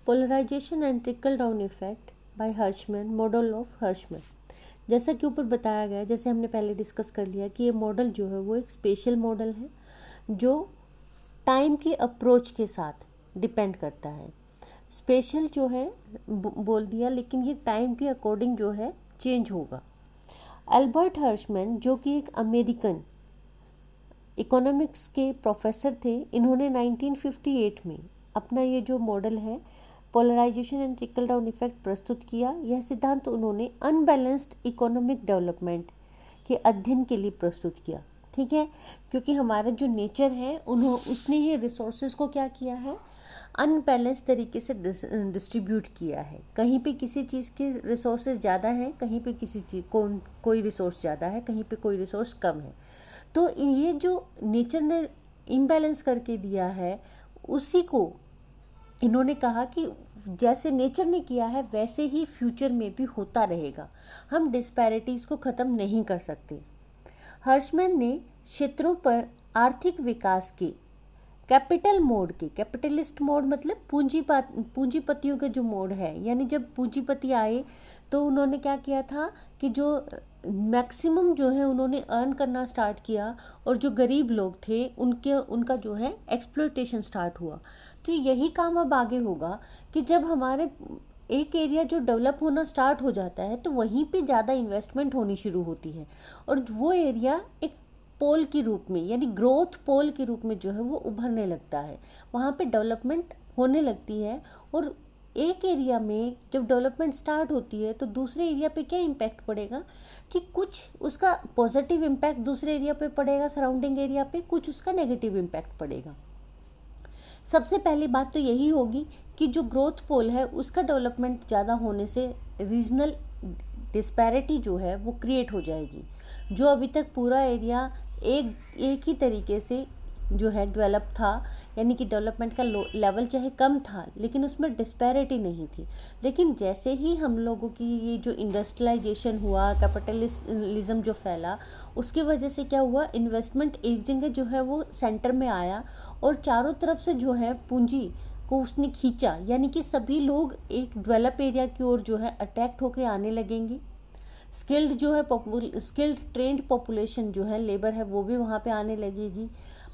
Polarisation and trickle down effect by Hirschman, model of Hirschman. जैसा कि ऊपर बताया गया, जैसे हमने पहले डिस्कस कर लिया कि ये मॉडल जो है वो एक स्पेशल मॉडल है जो टाइम की अप्रोच के साथ डिपेंड करता है। स्पेशल जो है बोल दिया, लेकिन ये टाइम के अकॉर्डिंग जो है चेंज होगा। अल्बर्ट हर्शमैन जो कि एक अमेरिकन इकोनॉमिक्स के प्रोफेसर थे, इन्होंने 1958 में अपना ये जो मॉडल है polarisation and trickle down effect प्रस्तुत किया। यह सिद्धांत उन्होंने अनबैलेंस्ड इकोनॉमिक डेवलपमेंट के अध्ययन के लिए प्रस्तुत किया। ठीक है, क्योंकि हमारा जो नेचर है उसने ये रिसोर्सेज को क्या किया है, अनबैलेंस तरीके से डिस्ट्रीब्यूट किया है। कहीं पे किसी चीज़ के रिसोर्सेज ज़्यादा हैं, कहीं पे किसी चीज़ कोई रिसोर्स ज़्यादा है, कहीं पे कोई रिसोर्स कम है। तो ये जो नेचर ने इम्बैलेंस करके दिया है, उसी को इन्होंने कहा कि जैसे नेचर ने किया है वैसे ही फ्यूचर में भी होता रहेगा। हम डिस्पैरिटीज़ को ख़त्म नहीं कर सकते। हर्शमैन ने क्षेत्रों पर आर्थिक विकास के कैपिटल मोड के, कैपिटलिस्ट मोड मतलब पूंजीपतियों के जो मोड है, यानी जब पूंजीपति आए तो उन्होंने क्या किया था कि जो मैक्सिमम जो है उन्होंने अर्न करना स्टार्ट किया, और जो गरीब लोग थे उनका जो है एक्सप्लॉयटेशन स्टार्ट हुआ। तो यही काम अब आगे होगा कि जब हमारे एक एरिया जो डेवलप होना स्टार्ट हो जाता है तो वहीं पे ज़्यादा इन्वेस्टमेंट होनी शुरू होती है, और वो एरिया एक पोल के रूप में, यानी ग्रोथ पोल के रूप में जो है वो उभरने लगता है, वहाँ पे डेवलपमेंट होने लगती है। और एक एरिया में जब डेवलपमेंट स्टार्ट होती है तो दूसरे एरिया पे क्या इम्पैक्ट पड़ेगा कि कुछ उसका पॉजिटिव इम्पैक्ट दूसरे एरिया पे पड़ेगा, सराउंडिंग एरिया पे, कुछ उसका नेगेटिव इम्पैक्ट पड़ेगा। सबसे पहली बात तो यही होगी कि जो ग्रोथ पोल है उसका डेवलपमेंट ज़्यादा होने से रीजनल डिस्पैरिटी जो है वो क्रिएट हो जाएगी। जो अभी तक पूरा एरिया एक ही तरीके से जो है डेवलप था, यानी कि डेवलपमेंट का लेवल चाहे कम था लेकिन उसमें डिस्पैरिटी नहीं थी। लेकिन जैसे ही हम लोगों की ये जो इंडस्ट्रियलाइजेशन हुआ, कैपिटलिज्म जो फैला, उसकी वजह से क्या हुआ, इन्वेस्टमेंट एक जगह जो है वो सेंटर में आया और चारों तरफ से जो है पूंजी को उसने खींचा, यानी कि सभी लोग एक डेवलप एरिया की ओर जो है अट्रैक्ट होकर आने लगेंगे। स्किल्ड जो है स्किल्ड ट्रेंड पॉपुलेशन जो है, लेबर है, वो भी वहाँ पे आने लगेगी।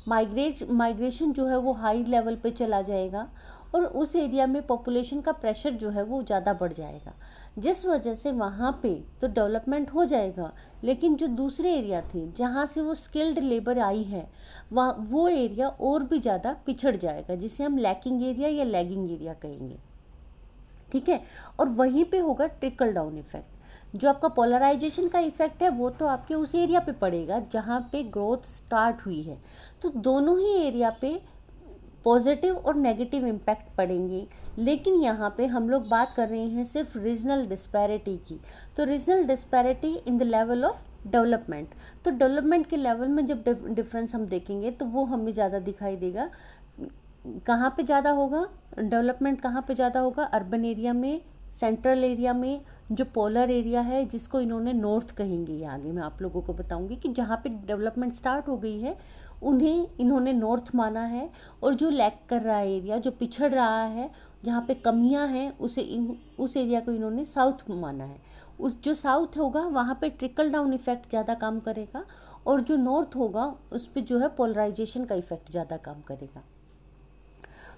माइग्रेशन जो है वो हाई लेवल पे चला जाएगा और उस एरिया में पॉपुलेशन का प्रेशर जो है वो ज़्यादा बढ़ जाएगा, जिस वजह से वहाँ पे तो डेवलपमेंट हो जाएगा, लेकिन जो दूसरे एरिया थे जहाँ से वो स्किल्ड लेबर आई है वो एरिया और भी ज़्यादा पिछड़ जाएगा, जिसे हम लैकिंग एरिया या लैगिंग एरिया कहेंगे। ठीक है, और वहीं पे होगा ट्रिकल डाउन इफेक्ट। जो आपका पोलराइजेशन का इफेक्ट है वो तो आपके उस एरिया पे पड़ेगा जहाँ पे ग्रोथ स्टार्ट हुई है, तो दोनों ही एरिया पे पॉजिटिव और नेगेटिव इम्पैक्ट पड़ेंगे। लेकिन यहाँ पे हम लोग बात कर रहे हैं सिर्फ रीजनल डिस्पैरिटी की। तो regional disparity in the level of development, तो डेवलपमेंट के लेवल में जब डिफरेंस हम देखेंगे तो वो हमें ज़्यादा दिखाई देगा। कहाँ पे ज़्यादा होगा डेवलपमेंट, कहाँ पे ज़्यादा होगा, अर्बन एरिया में, सेंट्रल एरिया में, जो पोलर एरिया है जिसको इन्होंने नॉर्थ कहेंगे। ये आगे मैं आप लोगों को बताऊंगी कि जहाँ पे डेवलपमेंट स्टार्ट हो गई है उन्हें इन्होंने नॉर्थ माना है, और जो लैग कर रहा है एरिया, जो पिछड़ रहा है, जहाँ पे कमियां हैं, उस एरिया को इन्होंने साउथ माना है। उस जो साउथ होगा वहाँ पे ट्रिकल डाउन इफेक्ट ज़्यादा काम करेगा, और जो नॉर्थ होगा उस पर जो है पोलराइजेशन का इफेक्ट ज़्यादा काम करेगा।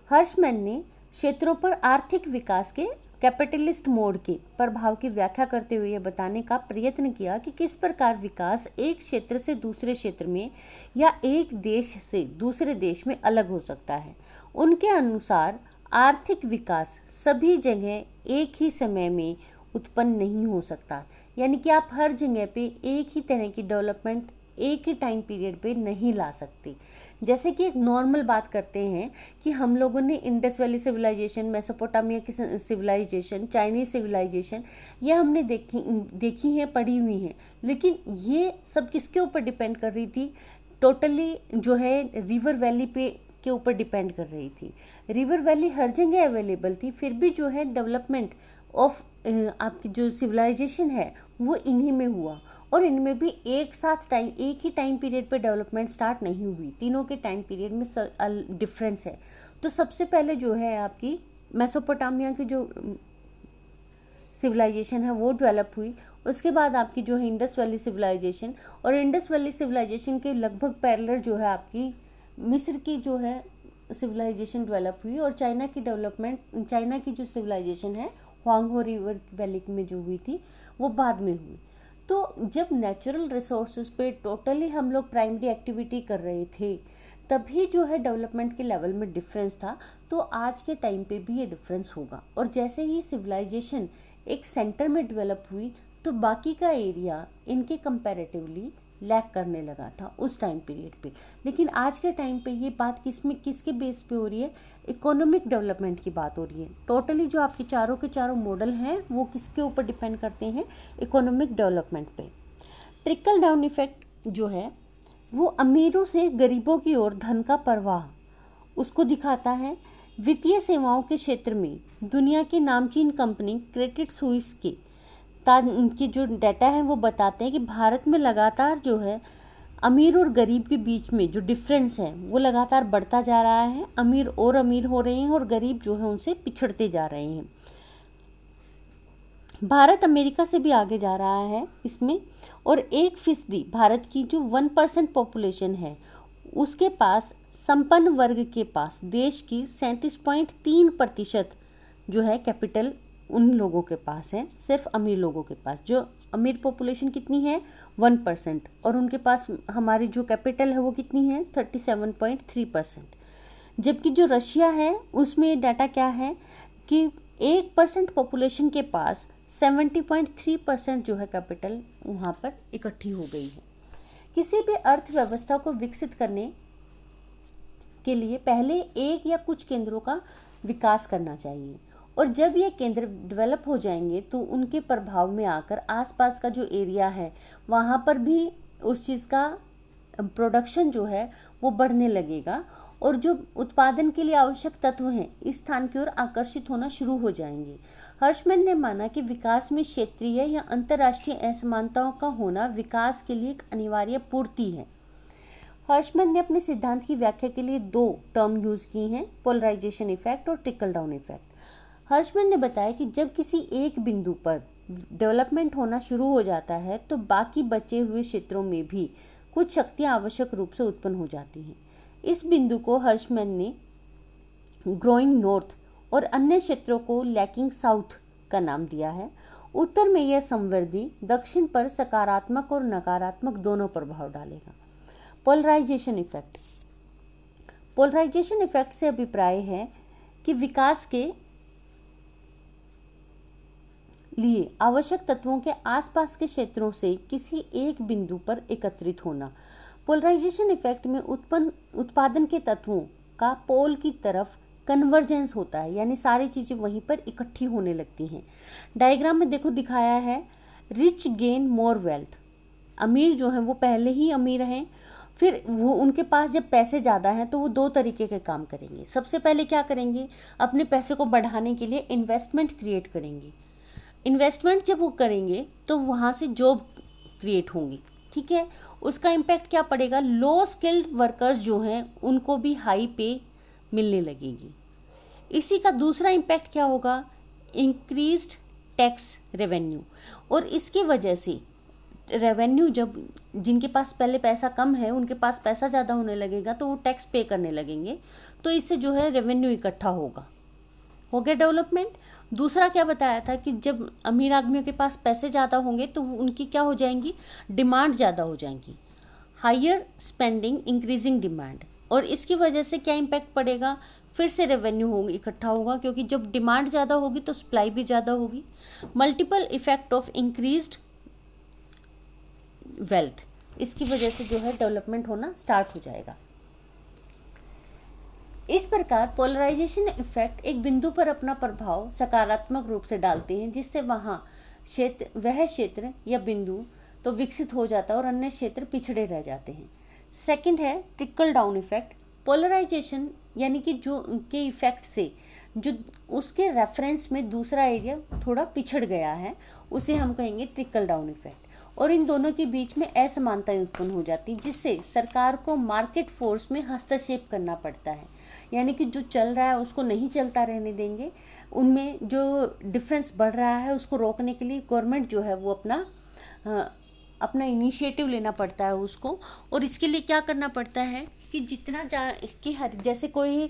हर्शमैन ने क्षेत्रों पर आर्थिक विकास के कैपिटलिस्ट मोड के प्रभाव की व्याख्या करते हुए यह बताने का प्रयत्न किया कि किस प्रकार विकास एक क्षेत्र से दूसरे क्षेत्र में या एक देश से दूसरे देश में अलग हो सकता है। उनके अनुसार आर्थिक विकास सभी जगह एक ही समय में उत्पन्न नहीं हो सकता, यानी कि आप हर जगह पे एक ही तरह की डेवलपमेंट एक ही टाइम पीरियड पे नहीं ला सकते। जैसे कि एक नॉर्मल बात करते हैं कि हम लोगों ने इंडस वैली सिविलाइजेशन, मेसोपोटामिया की सिविलाइजेशन, चाइनीज सिविलाइजेशन, ये हमने देखी हैं, पढ़ी हुई हैं, लेकिन ये सब किसके ऊपर डिपेंड कर रही थी, टोटली जो है रिवर वैली पे के ऊपर डिपेंड कर रही थी। रिवर वैली हर जगह अवेलेबल थी, फिर भी जो है डेवलपमेंट ऑफ आपकी जो सिविलाइजेशन है वो इन्हीं में हुआ, और इनमें भी एक ही टाइम पीरियड पे डेवलपमेंट स्टार्ट नहीं हुई, तीनों के टाइम पीरियड में डिफरेंस है। तो सबसे पहले जो है आपकी मेसोपोटामिया की जो सिविलाइजेशन है वो डेवलप हुई। उसके बाद आपकी जो है इंडस वैली सिविलाइजेशन, और इंडस वैली सिविलाइजेशन के लगभग पैरेलल जो है आपकी मिस्र की जो है सिविलाइजेशन डेवलप हुई। और चाइना की डेवलपमेंट, चाइना की जो सिविलाइजेशन है हुआंगहो रिवर वैली में जो हुई थी वो बाद में हुई। तो जब नेचुरल रिसोर्सेज पे टोटली हम लोग प्राइमरी एक्टिविटी कर रहे थे तभी जो है डेवलपमेंट के लेवल में डिफरेंस था। तो आज के टाइम पे भी ये डिफरेंस होगा। और जैसे ही सिविलाइजेशन एक सेंटर में डेवलप हुई तो बाकी का एरिया इनके कंपैरेटिवली लैक करने लगा था उस टाइम पीरियड पे। लेकिन आज के टाइम पे ये बात किसके बेस पे हो रही है? इकोनॉमिक डेवलपमेंट की बात हो रही है। टोटली जो आपके चारों के चारों मॉडल हैं वो किसके ऊपर डिपेंड करते हैं? इकोनॉमिक डेवलपमेंट पे। ट्रिकल डाउन इफेक्ट जो है वो अमीरों से गरीबों की ओर धन का प्रवाह उसको दिखाता है। वित्तीय सेवाओं के क्षेत्र में दुनिया की नामचीन कंपनी क्रेडिट सुइस की जो डाटा है वो बताते हैं कि भारत में लगातार जो है अमीर और गरीब के बीच में जो डिफरेंस है वो लगातार बढ़ता जा रहा है। अमीर और अमीर हो रहे हैं और गरीब जो है उनसे पिछड़ते जा रहे हैं। भारत अमेरिका से भी आगे जा रहा है इसमें। और 1% भारत की जो 1% पॉपुलेशन है उसके पास, संपन्न वर्ग के पास देश की 37.3% जो है कैपिटल उन लोगों के पास है, सिर्फ अमीर लोगों के पास। जो अमीर पॉपुलेशन कितनी है? 1%। और उनके पास हमारी जो कैपिटल है वो कितनी है? 37.3%। जबकि जो रशिया है उसमें डाटा क्या है कि 1% पॉपुलेशन के पास 70.3% जो है कैपिटल वहाँ पर इकट्ठी हो गई है। किसी भी अर्थव्यवस्था को विकसित करने के लिए पहले एक या कुछ केंद्रों का विकास करना चाहिए। और जब ये केंद्र डेवलप हो जाएंगे तो उनके प्रभाव में आकर आसपास का जो एरिया है वहाँ पर भी उस चीज़ का प्रोडक्शन जो है वो बढ़ने लगेगा। और जो उत्पादन के लिए आवश्यक तत्व हैं इस स्थान की ओर आकर्षित होना शुरू हो जाएंगे। हर्षमैन ने माना कि विकास में क्षेत्रीय या अंतर्राष्ट्रीय असमानताओं का होना विकास के लिए एक अनिवार्य पूर्ति है। हर्षमैन ने अपने सिद्धांत की व्याख्या के लिए 2 टर्म यूज की हैं, पोलराइजेशन इफेक्ट और ट्रिकल डाउन इफेक्ट। हर्षमैन ने बताया कि जब किसी एक बिंदु पर डेवलपमेंट होना शुरू हो जाता है तो बाकी बचे हुए क्षेत्रों में भी कुछ शक्तियां आवश्यक रूप से उत्पन्न हो जाती हैं। इस बिंदु को हर्षमैन ने ग्रोइंग नॉर्थ और अन्य क्षेत्रों को लैकिंग साउथ का नाम दिया है। उत्तर में यह समृद्धि, दक्षिण पर सकारात्मक और नकारात्मक दोनों प्रभाव डालेगा। Polarisation effect. पोलराइजेशन इफेक्ट से अभिप्राय है कि विकास के लिए आवश्यक तत्वों के आसपास के क्षेत्रों से किसी एक बिंदु पर एकत्रित होना। पोलराइजेशन इफेक्ट में उत्पादन के तत्वों का पोल की तरफ कन्वर्जेंस होता है, यानी सारी चीज़ें वहीं पर इकट्ठी होने लगती हैं। डायग्राम में देखो दिखाया है, रिच गेन मोर वेल्थ। अमीर जो हैं वो पहले ही अमीर हैं, फिर वो उनके पास जब पैसे ज़्यादा हैं तो वो 2 तरीके के काम करेंगे। सबसे पहले क्या करेंगे? अपने पैसे को बढ़ाने के लिए इन्वेस्टमेंट क्रिएट करेंगे। इन्वेस्टमेंट जब वो करेंगे तो वहाँ से जॉब क्रिएट होंगी, ठीक है। उसका इम्पैक्ट क्या पड़ेगा? लो स्किल्ड वर्कर्स जो हैं उनको भी हाई पे मिलने लगेगी। इसी का दूसरा इम्पैक्ट क्या होगा? Increased tax revenue. और इसकी वजह से रेवेन्यू, जब जिनके पास पहले पैसा कम है उनके पास पैसा ज़्यादा होने लगेगा तो वो टैक्स पे करने लगेंगे, तो इससे जो है रेवेन्यू इकट्ठा होगा। हो गया डेवलपमेंट। दूसरा क्या बताया था कि जब अमीर आदमियों के पास पैसे ज़्यादा होंगे तो उनकी क्या हो जाएंगी? डिमांड ज़्यादा हो जाएंगी। Higher spending increasing demand. और इसकी वजह से क्या इम्पैक्ट पड़ेगा? फिर से रेवेन्यू होगी, इकट्ठा होगा, क्योंकि जब डिमांड ज़्यादा होगी तो सप्लाई भी ज़्यादा होगी। Multiple effect of increased wealth, इसकी वजह से जो है डेवलपमेंट होना स्टार्ट हो जाएगा। इस प्रकार पोलराइजेशन इफेक्ट एक बिंदु पर अपना प्रभाव सकारात्मक रूप से डालते हैं, जिससे वह क्षेत्र या बिंदु तो विकसित हो जाता है और अन्य क्षेत्र पिछड़े रह जाते हैं। सेकंड है ट्रिकल डाउन इफेक्ट। पोलराइजेशन यानी कि जो के इफेक्ट से जो उसके रेफरेंस में दूसरा एरिया थोड़ा पिछड़ गया है उसे हम कहेंगे ट्रिकल डाउन इफेक्ट। और इन दोनों के बीच में असमानताएं उत्पन्न हो जाती, जिससे सरकार को मार्केट फोर्स में हस्तक्षेप करना पड़ता है। यानी कि जो चल रहा है उसको नहीं चलता रहने देंगे, उनमें जो डिफरेंस बढ़ रहा है उसको रोकने के लिए गवर्नमेंट जो है वो अपना इनिशिएटिव लेना पड़ता है उसको। और इसके लिए क्या करना पड़ता है कि जैसे कोई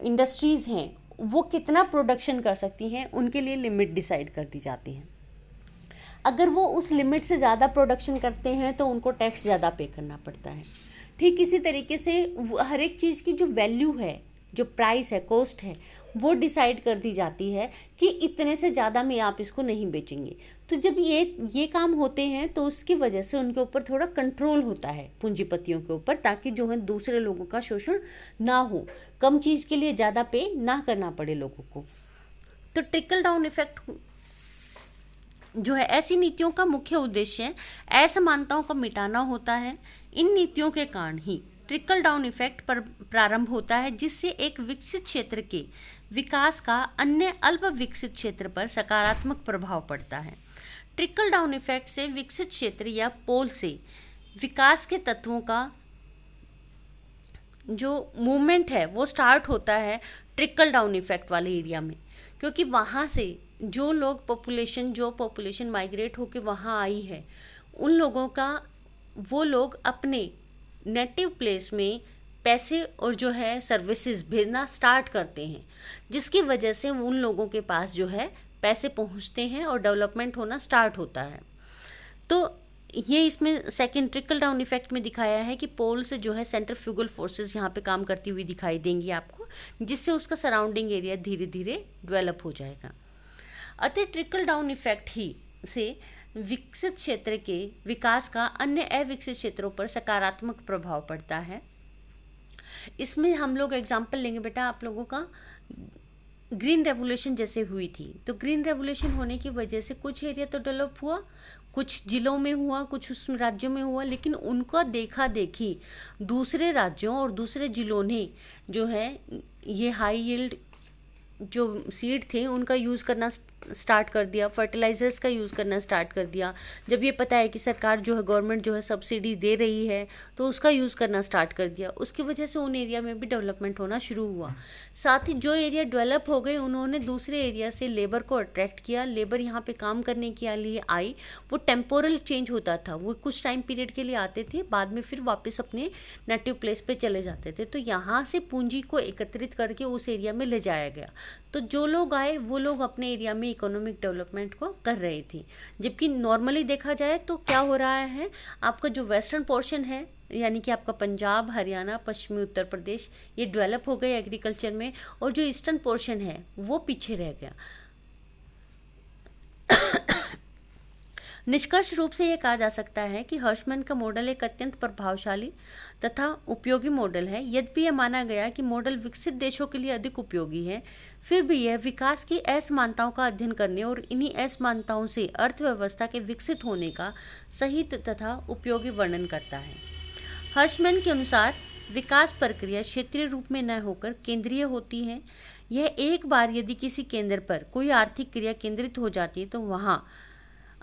इंडस्ट्रीज़ हैं वो कितना प्रोडक्शन कर सकती हैं, उनके लिए लिमिट डिसाइड कर दी जाती है। अगर वो उस लिमिट से ज़्यादा प्रोडक्शन करते हैं तो उनको टैक्स ज़्यादा पे करना पड़ता है। ठीक इसी तरीके से हर एक चीज़ की जो वैल्यू है, जो प्राइस है, कॉस्ट है, वो डिसाइड कर दी जाती है कि इतने से ज़्यादा में आप इसको नहीं बेचेंगे। तो जब ये काम होते हैं तो उसकी वजह से उनके ऊपर थोड़ा कंट्रोल होता है पूंजीपतियों के ऊपर, ताकि जो है दूसरे लोगों का शोषण ना हो, कम चीज़ के लिए ज़्यादा पे ना करना पड़े लोगों को। तो ट्रिकल डाउन इफेक्ट जो है, ऐसी नीतियों का मुख्य उद्देश्य असमानताओं को मिटाना होता है। इन नीतियों के कारण ही ट्रिकल डाउन इफेक्ट पर प्रारंभ होता है, जिससे एक विकसित क्षेत्र के विकास का अन्य अल्प विकसित क्षेत्र पर सकारात्मक प्रभाव पड़ता है। ट्रिकल डाउन इफेक्ट से विकसित क्षेत्र या पोल से विकास के तत्वों का जो मूवमेंट है वो स्टार्ट होता है ट्रिकल डाउन इफेक्ट वाले एरिया में, क्योंकि वहाँ से जो पॉपुलेशन माइग्रेट होकर वहाँ आई है, उन लोगों का वो लोग अपने नेटिव प्लेस में पैसे और जो है सर्विसेज भेजना स्टार्ट करते हैं, जिसकी वजह से उन लोगों के पास जो है पैसे पहुंचते हैं और डेवलपमेंट होना स्टार्ट होता है। तो ये इसमें सेकंड ट्रिकल डाउन इफेक्ट में दिखाया है कि पोल से जो है सेंट्रीफ्यूगल फोर्सेस यहाँ पे काम करती हुई दिखाई देंगी आपको, जिससे उसका सराउंडिंग एरिया धीरे धीरे डेवलप हो जाएगा। अतः ट्रिकल डाउन इफेक्ट ही से विकसित क्षेत्र के विकास का अन्य अविकसित क्षेत्रों पर सकारात्मक प्रभाव पड़ता है। इसमें हम लोग एग्जाम्पल लेंगे बेटा आप लोगों का, ग्रीन रेवोल्यूशन जैसे हुई थी, तो ग्रीन रेवोल्यूशन होने की वजह से कुछ एरिया तो डेवलप हुआ, कुछ जिलों में हुआ, कुछ उस राज्यों में हुआ, लेकिन उनका देखा देखी दूसरे राज्यों और दूसरे जिलों ने जो है ये हाई यील्ड जो सीड थे उनका यूज़ करना स्टार्ट कर दिया, फर्टिलाइजर्स का यूज़ करना स्टार्ट कर दिया। जब ये पता है कि सरकार जो है गवर्नमेंट जो है सब्सिडी दे रही है तो उसका यूज़ करना स्टार्ट कर दिया। उसकी वजह से उन एरिया में भी डेवलपमेंट होना शुरू हुआ। साथ ही जो एरिया डेवलप हो गए उन्होंने दूसरे एरिया से लेबर को अट्रैक्ट किया, लेबर यहाँ पे काम करने के लिए आई। वो टेम्पोरल चेंज होता था, वो कुछ टाइम पीरियड के लिए आते थे, बाद में फिर वापस अपने नेटिव प्लेस पे चले जाते थे। तो यहाँ से पूंजी को एकत्रित करके उस एरिया में ले जाया गया। तो जो लोग आए वो लोग अपने एरिया में इकोनॉमिक डेवलपमेंट को कर रहे थे। जबकि नॉर्मली देखा जाए तो क्या हो रहा है, आपका जो वेस्टर्न पोर्शन है यानी कि आपका पंजाब, हरियाणा, पश्चिमी उत्तर प्रदेश, ये डेवलप हो गए एग्रीकल्चर में, और जो ईस्टर्न पोर्शन है वो पीछे रह गया। निष्कर्ष रूप से ये कहा जा सकता है कि हर्शमैन का मॉडल एक अत्यंत प्रभावशाली तथा उपयोगी मॉडल है। यद्यपि यह माना गया कि मॉडल विकसित देशों के लिए अधिक उपयोगी है, फिर भी यह विकास की असमानताओं का अध्ययन करने और इन्हीं असमानताओं से अर्थव्यवस्था के विकसित होने का सही तथा उपयोगी वर्णन करता है। हर्शमैन के अनुसार विकास प्रक्रिया क्षेत्रीय रूप में न होकर केंद्रीय होती है। यह एक बार यदि किसी केंद्र पर कोई आर्थिक क्रिया केंद्रित हो जाती है तो वहाँ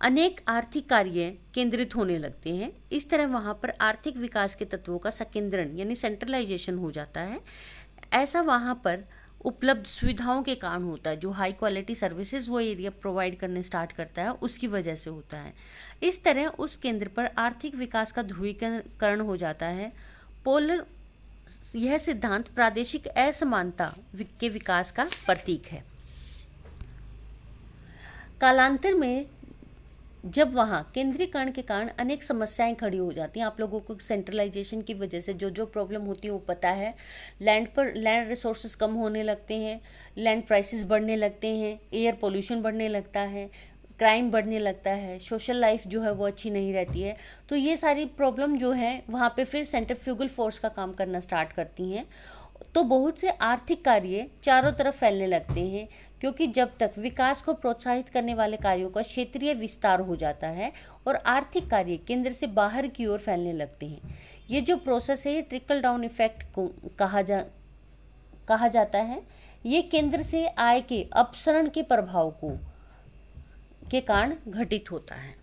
अनेक आर्थिक कार्य केंद्रित होने लगते हैं। इस तरह वहाँ पर आर्थिक विकास के तत्वों का संकेंद्रण यानी सेंट्रलाइजेशन हो जाता है। ऐसा वहाँ पर उपलब्ध सुविधाओं के कारण होता है। जो हाई क्वालिटी सर्विसेज वो एरिया प्रोवाइड करने स्टार्ट करता है उसकी वजह से होता है। इस तरह उस केंद्र पर आर्थिक विकास का ध्रुवीकरण हो जाता है। पोलर यह सिद्धांत प्रादेशिक असमानता के विकास का प्रतीक है। कालांतर में जब वहाँ केंद्रीकरण के कारण अनेक समस्याएं खड़ी हो जाती हैं, आप लोगों को सेंट्रलाइजेशन की वजह से जो जो प्रॉब्लम होती है वो पता है। लैंड रिसोर्सेज कम होने लगते हैं, लैंड प्राइसेस बढ़ने लगते हैं, एयर पोल्यूशन बढ़ने लगता है, क्राइम बढ़ने लगता है, सोशल लाइफ जो है वो अच्छी नहीं रहती है। तो ये सारी प्रॉब्लम जो है वहाँ पे फिर सेंट्रीफ्यूगल फोर्स का काम करना स्टार्ट करती हैं। तो बहुत से आर्थिक कार्य चारों तरफ फैलने लगते हैं, क्योंकि जब तक विकास को प्रोत्साहित करने वाले कार्यों का क्षेत्रीय विस्तार हो जाता है और आर्थिक कार्य केंद्र से बाहर की ओर फैलने लगते हैं। ये जो प्रोसेस है ये ट्रिकल डाउन इफेक्ट को कहा जाता है। ये केंद्र से आय के अपसरण के प्रभाव के कारण घटित होता है।